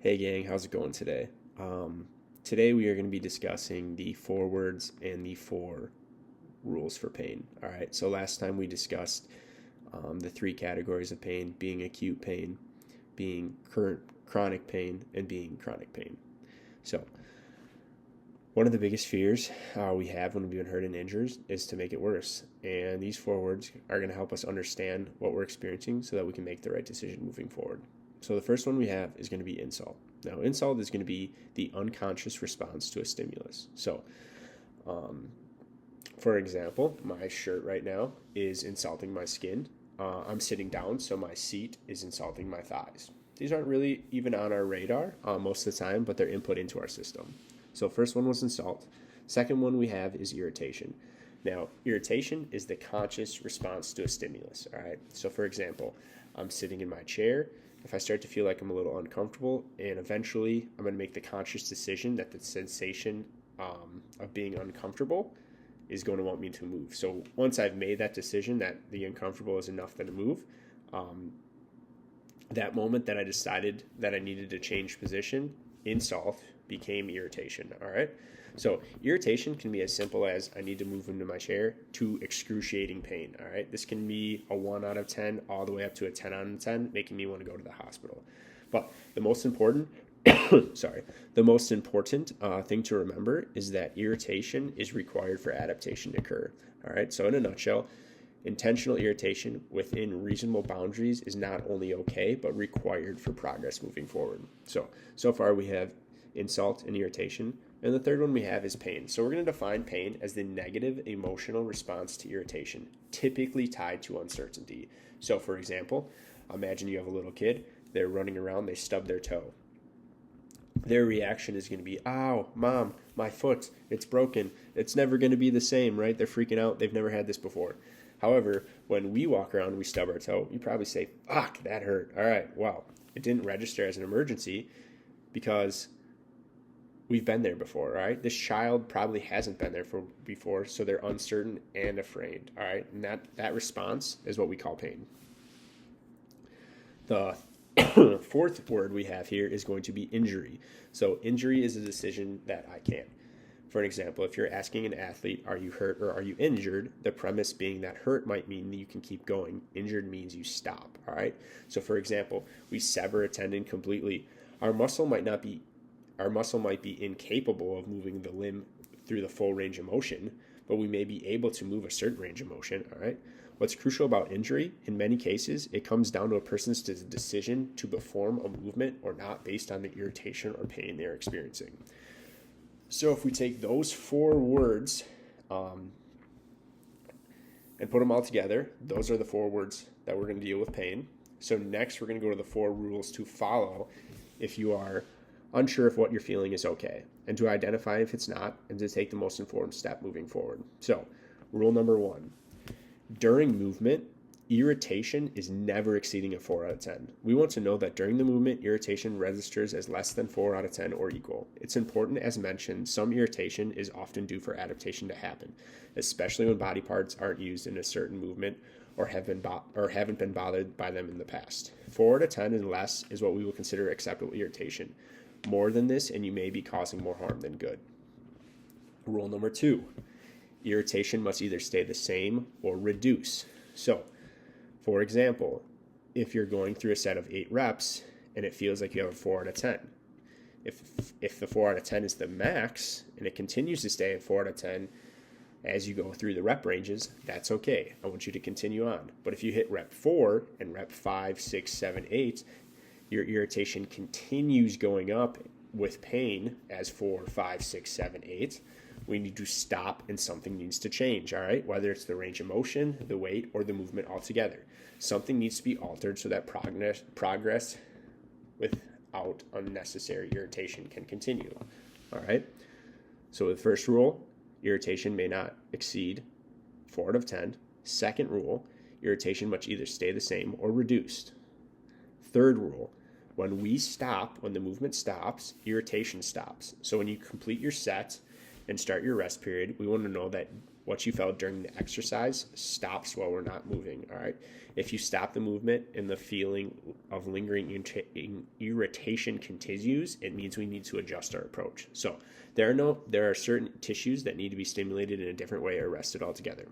Hey gang, how's it going today? Today we are going to be discussing the four words and the four rules for pain. All right, so last time we discussed the three categories of pain being acute pain, being current chronic pain, and being chronic pain. So, one of the biggest fears we have when we've been hurt and injured is to make it worse. And these four words are going to help us understand what we're experiencing so that we can make the right decision moving forward. So the first one we have is going to be insult. Now, insult is going to be the unconscious response to a stimulus. So, for example, my shirt right now is insulting my skin. I'm sitting down, so my seat is insulting my thighs. These aren't really even on our radar most of the time, but they're input into our system. So first one was insult. Second one we have is irritation. Now, irritation is the conscious response to a stimulus, all right? So for example, I'm sitting in my chair. If I start to feel like I'm a little uncomfortable, and eventually I'm going to make the conscious decision that the sensation of being uncomfortable is going to want me to move. So once I've made that decision that the uncomfortable is enough to move, that moment that I decided that I needed to change position, insult became irritation. All right. So irritation can be as simple as I need to move into my chair to excruciating pain. All right. This can be a 1 out of 10 all the way up to a 10 out of 10, making me want to go to the hospital. But the most important, the most important thing to remember is that irritation is required for adaptation to occur. All right. So in a nutshell, intentional irritation within reasonable boundaries is not only okay, but required for progress moving forward. So far we have insult and irritation. And the third one we have is pain. So we're going to define pain as the negative emotional response to irritation, typically tied to uncertainty. So for example, imagine you have a little kid, they're running around, they stub their toe. Their reaction is going to be, ow, mom, my foot, it's broken. It's never going to be the same, right? They're freaking out. They've never had this before. However, when we walk around and we stub our toe, you probably say, fuck, that hurt. All right, well, it didn't register as an emergency because we've been there before, right? This child probably hasn't been there before, so they're uncertain and afraid, all right? And that response is what we call pain. The fourth word we have here is going to be injury. So injury is a decision that I can't. For an example, if you're asking an athlete, are you hurt or are you injured? The premise being that hurt might mean that you can keep going. Injured means you stop, all right? So for example, we sever a tendon completely. Our muscle might be incapable of moving the limb through the full range of motion, but we may be able to move a certain range of motion, all right? What's crucial about injury, in many cases, it comes down to a person's decision to perform a movement or not based on the irritation or pain they're experiencing. So if we take those four words and put them all together, those are the four words that we're going to deal with pain. So next, we're going to go to the four rules to follow if you are unsure if what you're feeling is okay, and to identify if it's not, and to take the most informed step moving forward. So, rule number 1, during movement, irritation is never exceeding a 4 out of 10. We want to know that during the movement, irritation registers as less than 4 out of 10 or equal. It's important, as mentioned, some irritation is often due for adaptation to happen, especially when body parts aren't used in a certain movement or haven't been bothered by them in the past. 4 out of 10 and less is what we will consider acceptable irritation. More than this, and you may be causing more harm than good. Rule number 2, irritation must either stay the same or reduce. So, for example, if you're going through a set of 8 reps and it feels like you have a 4 out of 10, if the 4 out of 10 is the max and it continues to stay at 4 out of 10 as you go through the rep ranges, that's okay. I want you to continue on. But if you hit rep 4 and rep 5, 6, 7, 8, your irritation continues going up with pain as 4, 5, 6, 7, 8. We need to stop and something needs to change, all right? Whether it's the range of motion, the weight, or the movement altogether. Something needs to be altered so that progress without unnecessary irritation can continue, all right? So the first rule, irritation may not exceed 4 out of 10. Second rule, irritation must either stay the same or reduced. Third rule, when the movement stops, irritation stops. So when you complete your set and start your rest period, we want to know that what you felt during the exercise stops while we're not moving, all right? If you stop the movement and the feeling of lingering irritation continues, it means we need to adjust our approach. So there are certain tissues that need to be stimulated in a different way or rested altogether.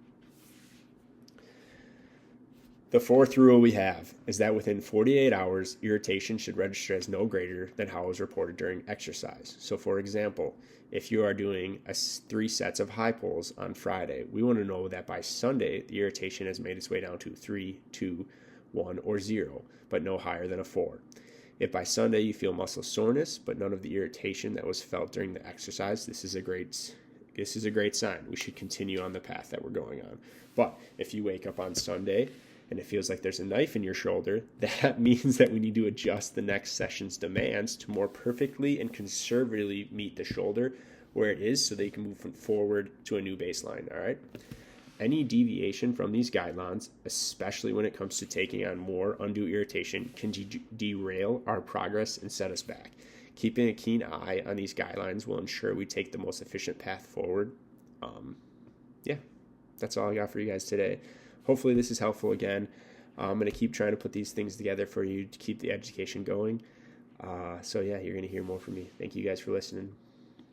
The fourth rule we have is that within 48 hours, irritation should register as no greater than how it was reported during exercise. So for example, if you are doing 3 sets of high pulls on Friday, we want to know that by Sunday, the irritation has made its way down to 3, 2, 1, or 0, but no higher than a 4. If by Sunday you feel muscle soreness, but none of the irritation that was felt during the exercise, this is a great sign. We should continue on the path that we're going on. But if you wake up on Sunday and it feels like there's a knife in your shoulder, that means that we need to adjust the next session's demands to more perfectly and conservatively meet the shoulder where it is so that you can move forward to a new baseline, all right? Any deviation from these guidelines, especially when it comes to taking on more undue irritation, can derail our progress and set us back. Keeping a keen eye on these guidelines will ensure we take the most efficient path forward. That's all I got for you guys today. Hopefully this is helpful again. I'm going to keep trying to put these things together for you to keep the education going. You're going to hear more from me. Thank you guys for listening.